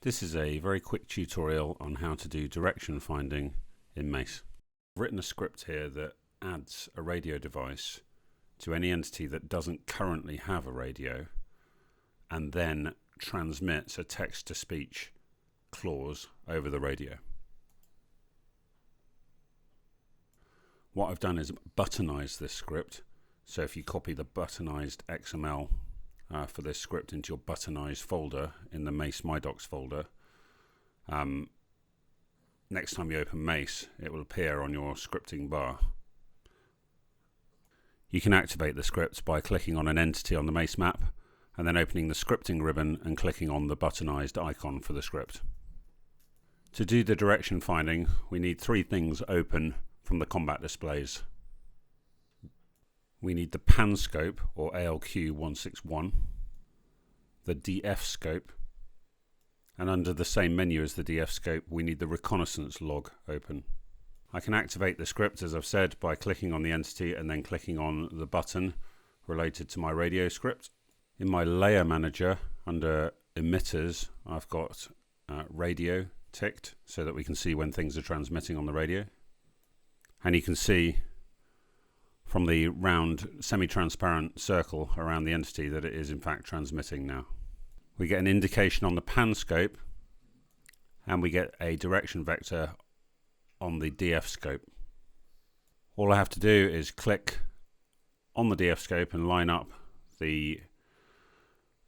This is a very quick tutorial on how to do direction finding in MACE. I've written a script here that adds a radio device to any entity that doesn't currently have a radio and then transmits a text-to-speech clause over the radio. What I've done is buttonized this script. So if you copy the buttonized XML for this script into your buttonized folder in the MACE MyDocs folder, next time you open MACE, it will appear on your scripting bar. You can activate the script by clicking on an entity on the MACE map and then opening the scripting ribbon and clicking on the buttonized icon for the script. To do the direction finding, we need three things open from the combat displays. We need the PAN scope, or ALQ161, the DF scope, and under the same menu as the DF scope, we need the reconnaissance log open. I can activate the script, as I've said, by clicking on the entity and then clicking on the button related to my radio script. In my layer manager, under emitters, I've got radio ticked so that we can see when things are transmitting on the radio. And you can see from the round semi-transparent circle around the entity that it is in fact transmitting now. We get an indication on the PAN scope and we get a direction vector on the DF scope. All I have to do is click on the DF scope and line up the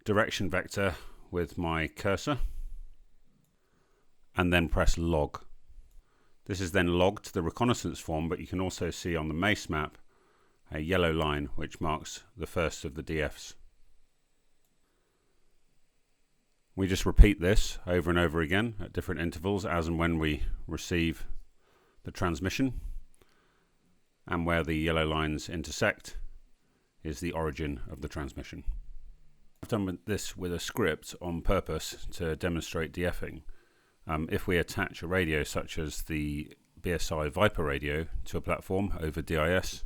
direction vector with my cursor and then press log. This is then logged to the reconnaissance form, but you can also see on the MACE map a yellow line which marks the first of the DFs. We just repeat this over and over again at different intervals as and when we receive the transmission, and where the yellow lines intersect is the origin of the transmission. I've done this with a script on purpose to demonstrate DFing. If we attach a radio such as the BSI Viper radio to a platform over DIS,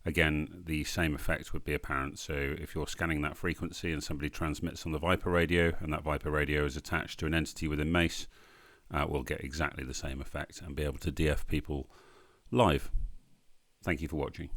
again the same effect would be apparent. So if you're scanning that frequency and somebody transmits on the Viper radio and that Viper radio is attached to an entity within MACE, we'll get exactly the same effect and be able to DF people live. Thank you for watching.